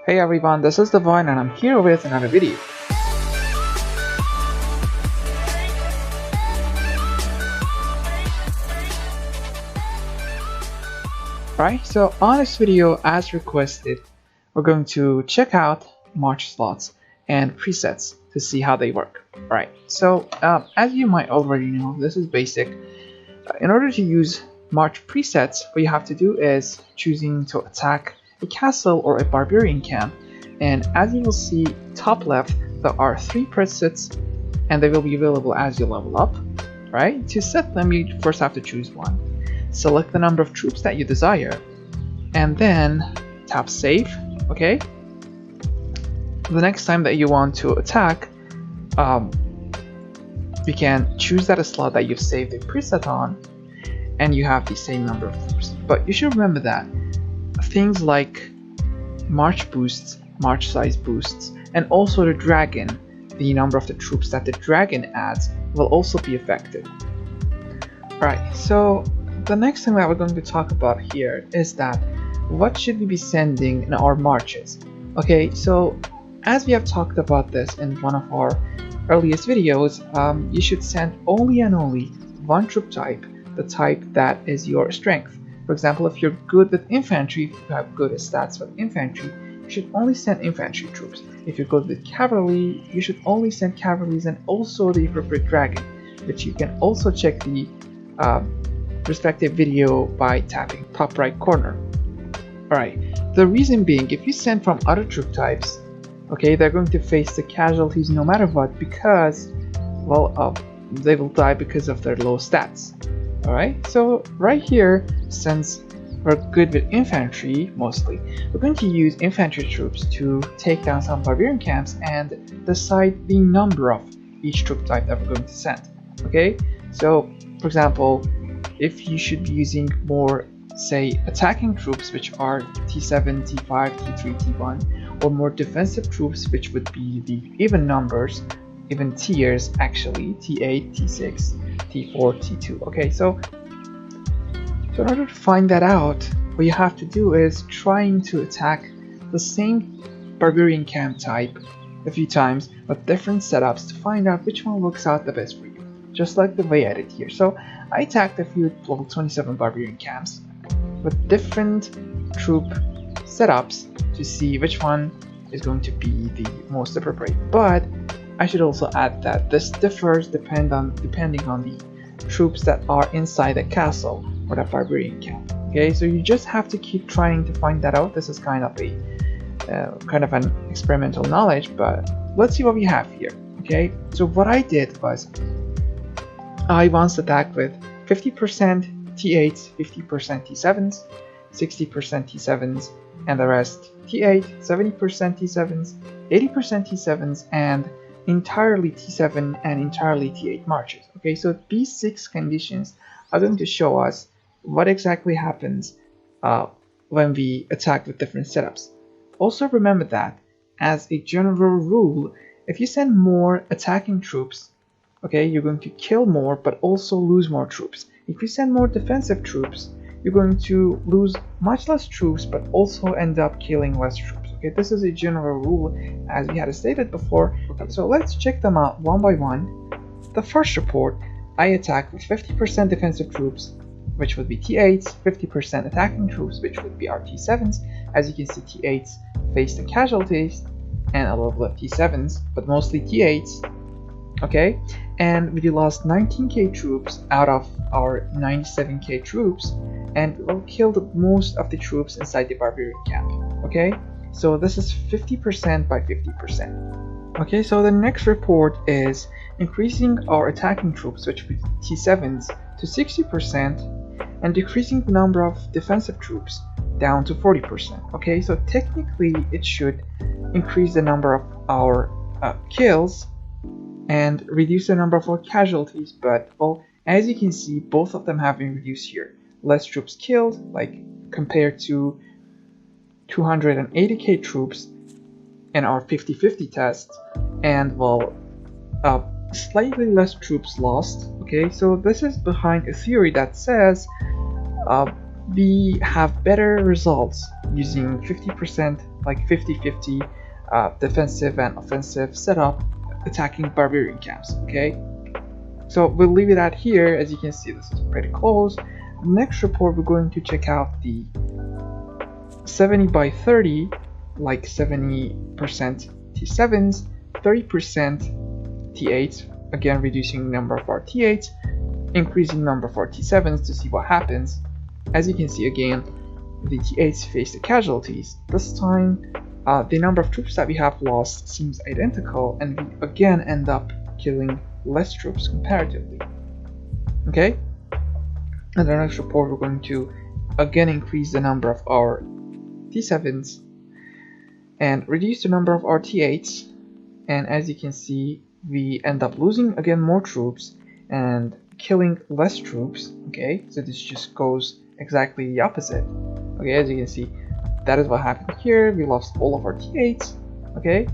Hey everyone, this is Devon and I'm here with another video. Right, so on this video, as requested, we're going to check out March slots and presets to see how they work. Right, so as you might already know, this is basic. In order to use March presets, what you have to do is choosing to attack a castle or a barbarian camp. And as you will see top left, there are 3 presets and they will be available as you level up. Right, to set them, you first have to choose one. Select the number of troops that you desire and then tap save. Okay, the next time that you want to attack, you can choose that slot that you've saved a preset on and you have the same number of troops. But you should remember that things like March boosts, March size boosts, and also the dragon, the number of the troops that the dragon adds, will also be affected. Alright, so the next thing that we're going to talk about here is that what should we be sending in our marches? Okay, so as we have talked about this in one of our earliest videos, you should send only and only one troop type, the type that is your strength. For example, if you're good with infantry, if you have good stats with infantry, you should only send infantry troops. If you're good with cavalry, you should only send cavalries and also the appropriate dragon, which you can also check the respective video by tapping top right corner. Alright, the reason being, if you send from other troop types, okay, they're going to face the casualties no matter what because, well, they will die because of their low stats. Alright, so right here, since we're good with infantry mostly, we're going to use infantry troops to take down some barbarian camps and decide the number of each troop type that we're going to send. Okay, so for example, if you should be using more, say, attacking troops, which are T7, T5, T3, T1, or more defensive troops, which would be the even numbers, even tiers actually, T8, T6, T4, T2. Okay, so in order to find that out, what you have to do is trying to attack the same barbarian camp type a few times with different setups to find out which one works out the best for you, just like the way I did here. So I attacked a few level 27 barbarian camps with different troop setups to see which one is going to be the most appropriate. But I should also add that this differs depending on the troops that are inside the castle or the barbarian camp. Okay, so you just have to keep trying to find that out. This is kind of an experimental knowledge, but let's see what we have here. Okay, so what I did was I once attacked with 50% T8s, 50% T7s, 60% T7s, and the rest T8, 70% T7s, 80% T7s, and entirely T7 and entirely T8 marches. Okay, so these 6 conditions are going to show us what exactly happens when we attack with different setups. Also remember that, as a general rule, if you send more attacking troops, okay, you're going to kill more but also lose more troops. If you send more defensive troops, you're going to lose much less troops but also end up killing less troops. Okay, this is a general rule as we had stated before. Okay, so let's check them out one by one. The first report, I attacked with 50% defensive troops, which would be T8s, 50% attacking troops, which would be our T7s. As you can see, T8s face the casualties and a little bit of T7s, but mostly T8s. Okay, and we lost 19k troops out of our 97k troops, and we killed most of the troops inside the barbarian camp. Okay, so this is 50% by 50%. Okay, so the next report is increasing our attacking troops, which would be T7s, to 60% and decreasing the number of defensive troops down to 40%. Okay, so technically it should increase the number of our kills and reduce the number of our casualties, but well, as you can see, both of them have been reduced here. Less troops killed, like compared to 280k troops in our 50-50 test, and well, slightly less troops lost. Okay, so this is behind a theory that says we have better results using 50% like 50-50 defensive and offensive setup attacking barbarian camps. Okay, so we'll leave it at here. As you can see, this is pretty close. Next report, we're going to check out the 70 by 30, like 70% T7s, 30% T8s, again reducing number of our T8s, increasing number of our T7s to see what happens. As you can see, again, the T8s face the casualties. This time, the number of troops that we have lost seems identical, and we again end up killing less troops comparatively. Okay? In the next report, we're going to again increase the number of our T7s and reduce the number of our T8s, and as you can see, we end up losing again more troops and killing less troops. Okay, so this just goes exactly the opposite. Okay, as you can see, that is what happened here. We lost all of our T8s. Okay,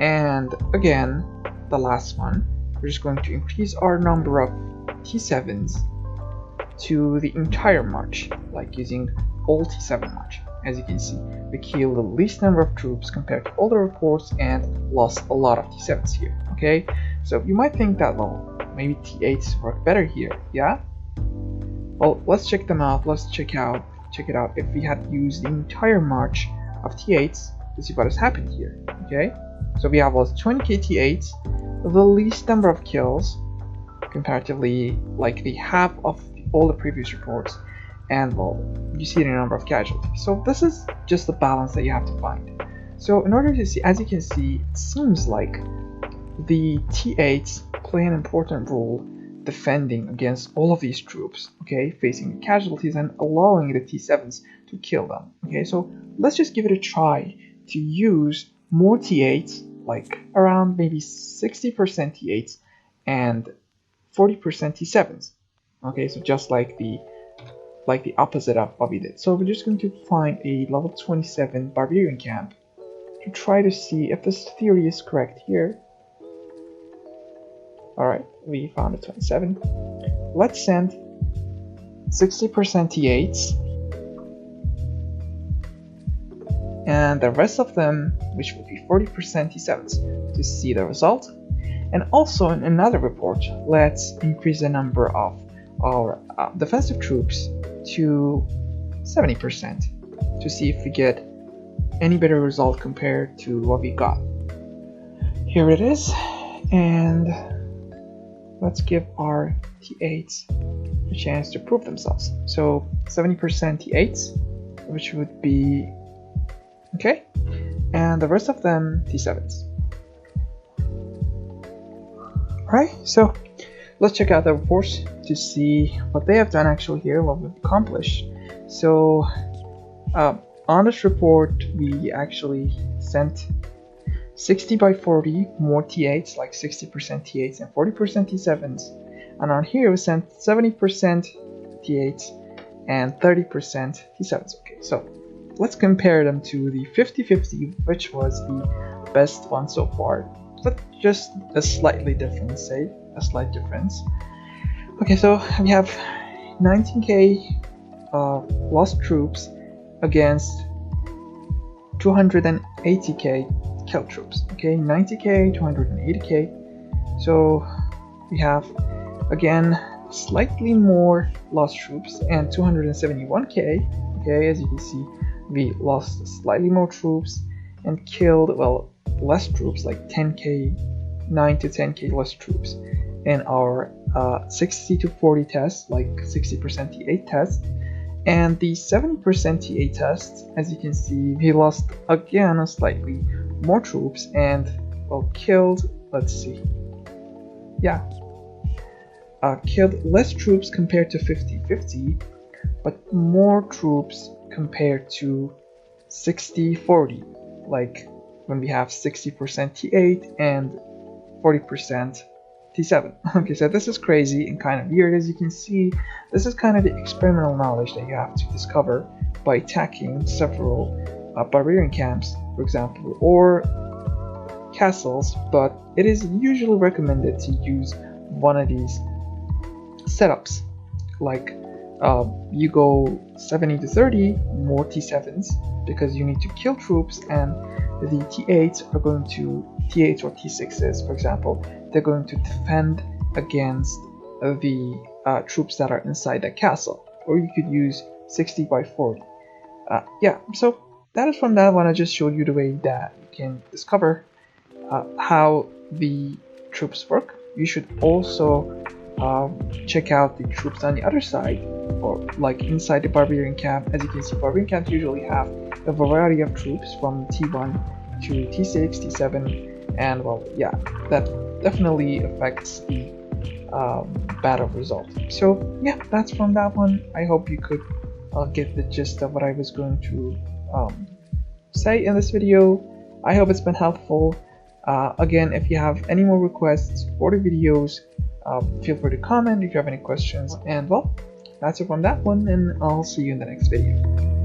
and again, the last one, we're just going to increase our number of T7s to the entire march, like using all T7 march. As you can see, we killed the least number of troops compared to other reports and lost a lot of T7s here. Okay, so you might think that, well, maybe T8s work better here. Yeah, well, let's check them out. Let's check it out if we had used the entire march of T8s to see what has happened here. Okay, so we have lost 20k T8s, the least number of kills comparatively, like the half of all the previous reports, and well, you see the number of casualties. So this is just the balance that you have to find. So in order to see, as you can see, it seems like the T8s play an important role defending against all of these troops, okay, facing the casualties and allowing the T7s to kill them. Okay, so let's just give it a try to use more T8s, like around maybe 60% T8s and 40% T7s. Okay, so just like the opposite of what we did. So we're just going to find a level 27 barbarian camp to try to see if this theory is correct here. Alright, we found a 27. Let's send 60% T8s and the rest of them, which will be 40% T7s, to see the result. And also in another report, let's increase the number of our defensive troops to 70% to see if we get any better result compared to what we got. Here it is, and let's give our T8s a chance to prove themselves. So 70% T8s, which would be okay, and the rest of them T7s. Alright, so let's check out the reports to see what they have done actually here, what we've accomplished. So on this report, we actually sent 60 by 40 more T8s, like 60% T8s and 40% T7s. And on here, we sent 70% T8s and 30% T7s. Okay, so let's compare them to the 50-50, which was the best one so far, but just a slightly different, say, a slight difference. Okay, so we have 19k lost troops against 280k killed troops. Okay, 90k, 280k. So we have again slightly more lost troops and 271k. Okay, as you can see, we lost slightly more troops and killed, well, less troops, like 10k, 9 to 10k less troops in our 60 to 40 tests, like 60% T8 test, and the 70% T8 test, as you can see, we lost again slightly more troops and, well, killed, let's see, yeah, killed less troops compared to 50-50, but more troops compared to 60-40, like when we have 60% T8 and 40% T7. Okay, so this is crazy and kind of weird. As you can see, this is kind of the experimental knowledge that you have to discover by attacking several barbarian camps, for example, or castles, but it is usually recommended to use one of these setups, like you go 70 to 30 more T7s because you need to kill troops, and the T8s are going to T8s or T6s, for example, they're going to defend against the troops that are inside the castle. Or you could use 60 by 40. Yeah, so that is from that one. I just showed you the way that you can discover how the troops work. You should also check out the troops on the other side, or like inside the barbarian camp. As you can see, barbarian camps usually have a variety of troops from T1 to T6, T7, and well, yeah, that definitely affects the battle result. So yeah, that's from that one. I hope you could get the gist of what I was going to say in this video. I hope it's been helpful. Again, if you have any more requests for the videos, feel free to comment if you have any questions. And well, that's it from that one, and I'll see you in the next video.